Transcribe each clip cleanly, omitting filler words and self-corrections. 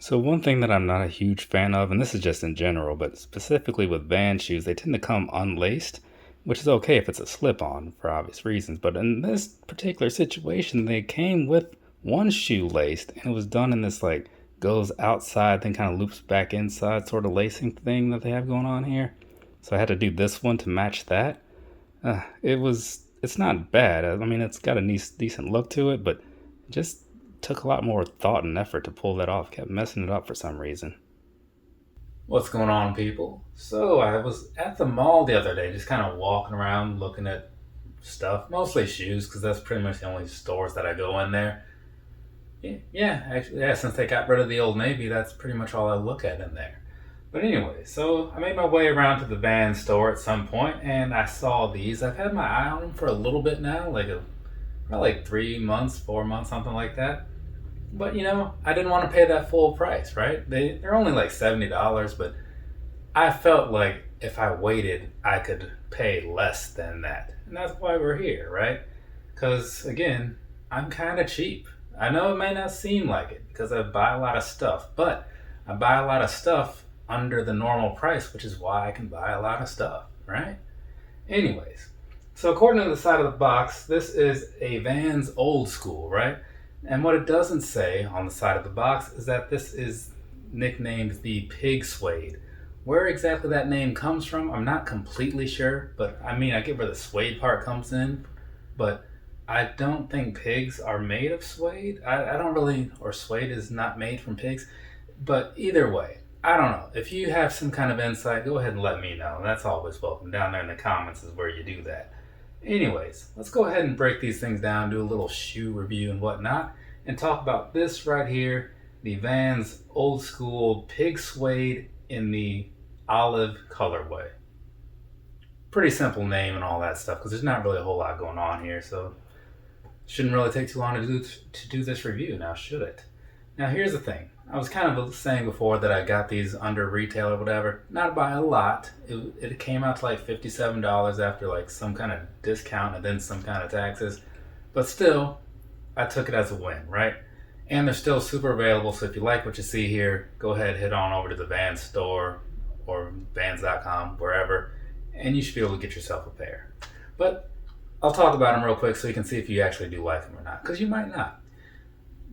So one thing that I'm not a huge fan of, and this is just in general, but specifically with Vans shoes, they tend to come unlaced, which is okay if it's a slip-on for obvious reasons. But in this particular situation, they came with one shoe laced, and it was done in this like goes outside, then kind of loops back inside sort of lacing thing that they have going on here. So I had to do this one to match that. It's not bad. I mean, it's got a nice, decent look to it, but it just took a lot more thought and effort to pull that off. Kept messing it up for some reason. What's going on, people? So, I was at the mall the other day, just kind of walking around looking at stuff, mostly shoes, because that's pretty much the only stores that I go in there. Yeah, actually, yeah, since they got rid of the Old Navy, that's pretty much all I look at in there. But anyway, so I made my way around to the Vans store at some point, and I saw these. I've had my eye on them for a little bit now, probably like 3 months, 4 months, something like that. But I didn't want to pay that full price, right? They're only like $70, but I felt like if I waited, I could pay less than that. And that's why we're here, right? Because again, I'm kind of cheap. I know it may not seem like it because I buy a lot of stuff, but I buy a lot of stuff under the normal price, which is why I can buy a lot of stuff, right? Anyways, so according to the side of the box, this is a Vans Old Skool, right? And what it doesn't say on the side of the box is that this is nicknamed the Pig Suede. Where exactly that name comes from, I'm not completely sure, but I mean, I get where the suede part comes in, but I don't think pigs are made of suede. I don't really, or suede is not made from pigs, but either way, I don't know. If you have some kind of insight, go ahead and let me know. That's always welcome. Down there in the comments is where you do that. Anyways, let's go ahead and break these things down, do a little shoe review and whatnot, and talk about this right here, the Vans Old Skool Pig Suede in the olive colorway. Pretty simple name and all that stuff because there's not really a whole lot going on here, so shouldn't really take too long to do this review now, should it? Now here's the thing. I was kind of saying before that I got these under retail or whatever. Not by a lot. It came out to like $57 after like some kind of discount and then some kind of taxes. But still, I took it as a win, right? And they're still super available. So if you like what you see here, go ahead, head on over to the Vans store or Vans.com, wherever, and you should be able to get yourself a pair. But I'll talk about them real quick so you can see if you actually do like them or not, because you might not.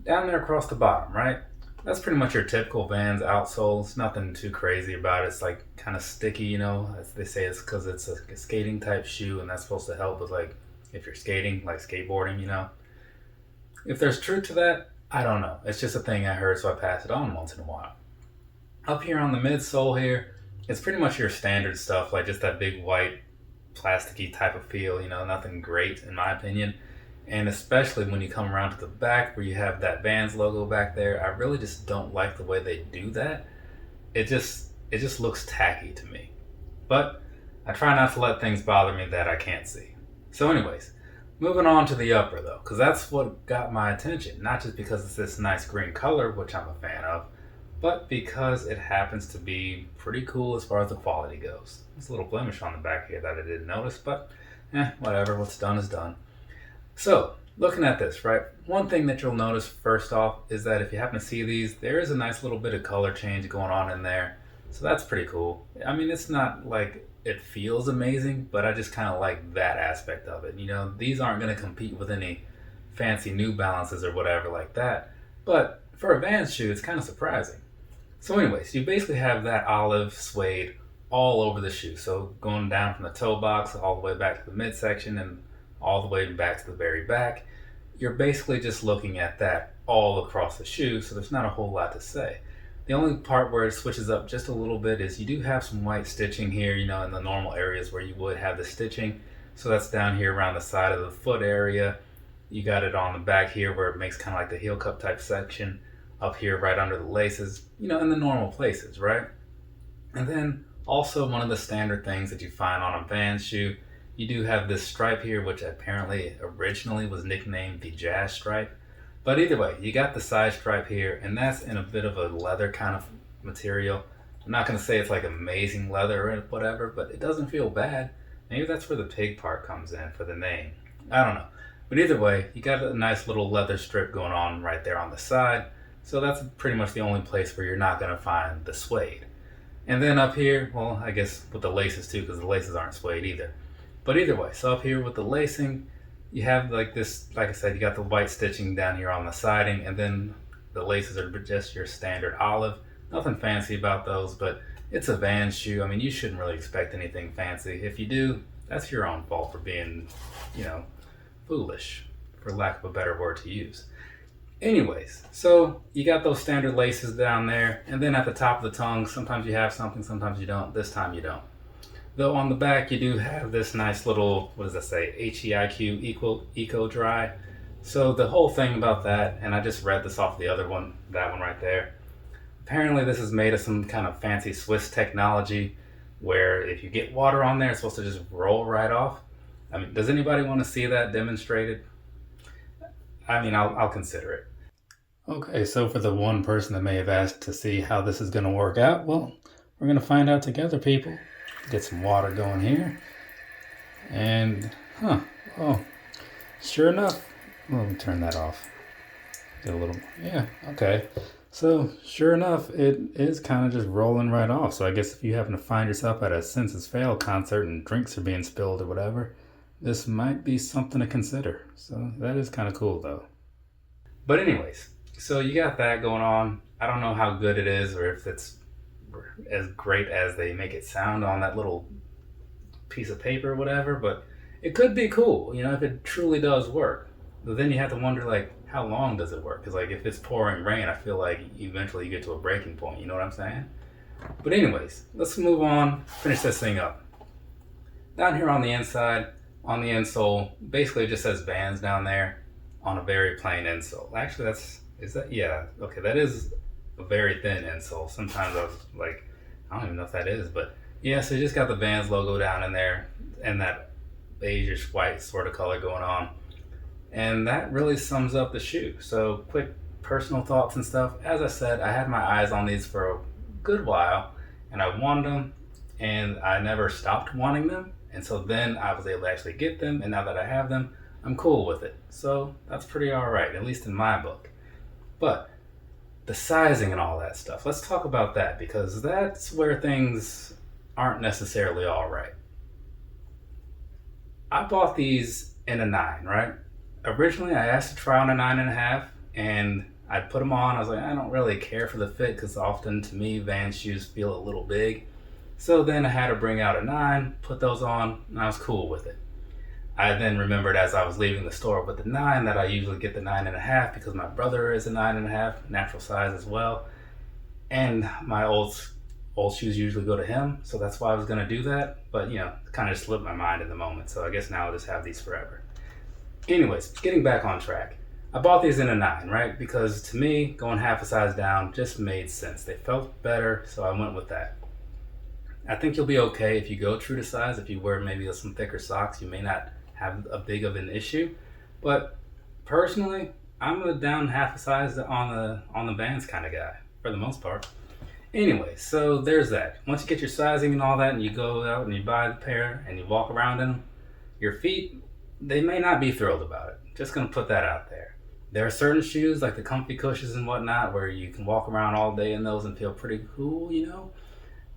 Down there across the bottom, right? That's pretty much your typical Vans outsole. It's nothing too crazy about it. It's like kind of sticky, as they say it's because it's a skating type shoe, and that's supposed to help with like if you're skating, like skateboarding. If there's truth to that, I don't know. It's just a thing I heard, so I pass it on once in a while. Up here on the midsole here, it's pretty much your standard stuff, like just that big white plasticky type of feel, nothing great in my opinion. And especially when you come around to the back where you have that Vans logo back there, I really just don't like the way they do that. It just looks tacky to me. But I try not to let things bother me that I can't see. So anyways, moving on to the upper though, because that's what got my attention. Not just because it's this nice green color, which I'm a fan of, but because it happens to be pretty cool as far as the quality goes. There's a little blemish on the back here that I didn't notice, but whatever, what's done is done. So, looking at this, right, one thing that you'll notice first off is that if you happen to see these, there is a nice little bit of color change going on in there. So that's pretty cool. I mean, it's not like it feels amazing, but I just kind of like that aspect of it. These aren't going to compete with any fancy New Balances or whatever like that. But for a Vans shoe, it's kind of surprising. So anyways, you basically have that olive suede all over the shoe. So going down from the toe box all the way back to the midsection and all the way back to the very back, you're basically just looking at that all across the shoe, so there's not a whole lot to say. The only part where it switches up just a little bit is you do have some white stitching here, in the normal areas where you would have the stitching. So that's down here around the side of the foot area. You got it on the back here where it makes kind of like the heel cup type section. Up here right under the laces, in the normal places, right? And then also one of the standard things that you find on a Vans shoe, you do have this stripe here, which apparently originally was nicknamed the jazz stripe. But either way, you got the side stripe here, and that's in a bit of a leather kind of material. I'm not going to say it's like amazing leather or whatever, but it doesn't feel bad. Maybe that's where the pig part comes in for the name. I don't know. But either way, you got a nice little leather strip going on right there on the side. So that's pretty much the only place where you're not going to find the suede. And then up here, well, I guess with the laces too, because the laces aren't suede either. But either way, so up here with the lacing, you have like this, like I said, you got the white stitching down here on the siding, and then the laces are just your standard olive. Nothing fancy about those, but it's a Vans shoe. I mean, you shouldn't really expect anything fancy. If you do, that's your own fault for being, foolish, for lack of a better word to use. Anyways, so you got those standard laces down there, and then at the top of the tongue, sometimes you have something, sometimes you don't. This time you don't. Though on the back, you do have this nice little, what does that say, HEIQ Eco Dry. So the whole thing about that, and I just read this off the other one, that one right there. Apparently this is made of some kind of fancy Swiss technology where if you get water on there, it's supposed to just roll right off. I mean, does anybody want to see that demonstrated? I mean, I'll consider it. Okay, so for the one person that may have asked to see how this is going to work out, well, we're going to find out together, people. Get some water going here. And, oh, sure enough, let me turn that off. Get a little, yeah, okay. So, sure enough, it is kind of just rolling right off. So I guess if you happen to find yourself at a Senses Fail concert and drinks are being spilled or whatever, this might be something to consider. So that is kind of cool though. But anyways, so you got that going on. I don't know how good it is or if it's as great as they make it sound on that little piece of paper or whatever, but it could be cool, if it truly does work. But then you have to wonder, like, how long does it work? Because, like, if it's pouring rain, I feel like eventually you get to a breaking point, you know what I'm saying? But anyways, let's move on, finish this thing up. Down here on the inside, on the insole, basically it just says Vans down there on a very plain insole. Actually, that is a very thin insole. Sometimes I was like, I don't even know if that is, but yeah, so you just got the Vans logo down in there and that beigeish white sort of color going on. And that really sums up the shoe. So quick personal thoughts and stuff. As I said, I had my eyes on these for a good while and I wanted them and I never stopped wanting them. And so then I was able to actually get them, and now that I have them, I'm cool with it. So that's pretty all right, at least in my book. But the sizing and all that stuff, let's talk about that because that's where things aren't necessarily all right. I bought these in a 9, right? Originally, I asked to try on a 9.5, and I put them on. I was like, I don't really care for the fit because often to me, Vans shoes feel a little big. So then I had to bring out a 9, put those on, and I was cool with it. I then remembered as I was leaving the store with the 9 that I usually get the 9.5 because my brother is a 9.5, natural size as well. And my old shoes usually go to him, so that's why I was going to do that. But, it kind of just slipped my mind in the moment, so I guess now I'll just have these forever. Anyways, getting back on track. I bought these in a 9, right? Because to me, going half a size down just made sense. They felt better, so I went with that. I think you'll be okay if you go true to size. If you wear maybe some thicker socks, you may not have a big of an issue. But personally, I'm a down half a size on the Vans kind of guy for the most part. Anyway, so there's that. Once you get your sizing and all that, and you go out and you buy the pair and you walk around in them, your feet, they may not be thrilled about it. Just gonna put that out there. There are certain shoes like the comfy cushions and whatnot where you can walk around all day in those and feel pretty cool,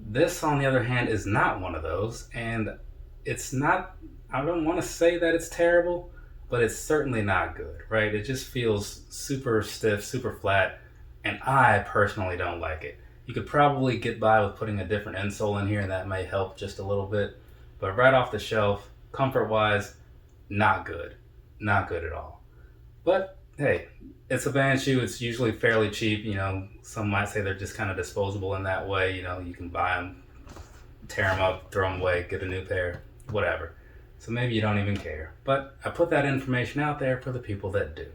This, on the other hand, is not one of those, and it's not, I don't want to say that it's terrible, but it's certainly not good, right? It just feels super stiff, super flat, and I personally don't like it. You could probably get by with putting a different insole in here, and that may help just a little bit, but right off the shelf, comfort-wise, not good. Not good at all. But, hey, it's a Vans shoe. It's usually fairly cheap. Some might say they're just kind of disposable in that way. You can buy them, tear them up, throw them away, get a new pair, whatever. So maybe you don't even care. But I put that information out there for the people that do.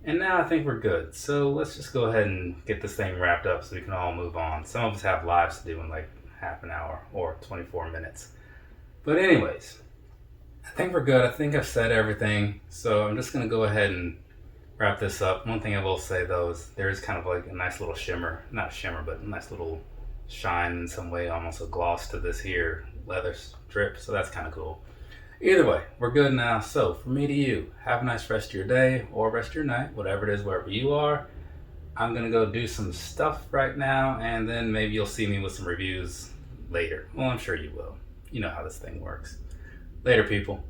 And now I think we're good. So let's just go ahead and get this thing wrapped up so we can all move on. Some of us have lives to do in like half an hour or 24 minutes. But anyways, I think we're good. I think I've said everything. So I'm just going to go ahead and wrap this up. One thing I will say though is there is kind of like a nice little shimmer, not shimmer, but a nice little shine in some way, almost a gloss to this here leather strip. So that's kind of cool. Either way, we're good now. So from me to you, have a nice rest of your day or rest of your night, whatever it is, wherever you are. I'm gonna go do some stuff right now, and then maybe you'll see me with some reviews later. Well, I'm sure you will. You know how this thing works. Later, people.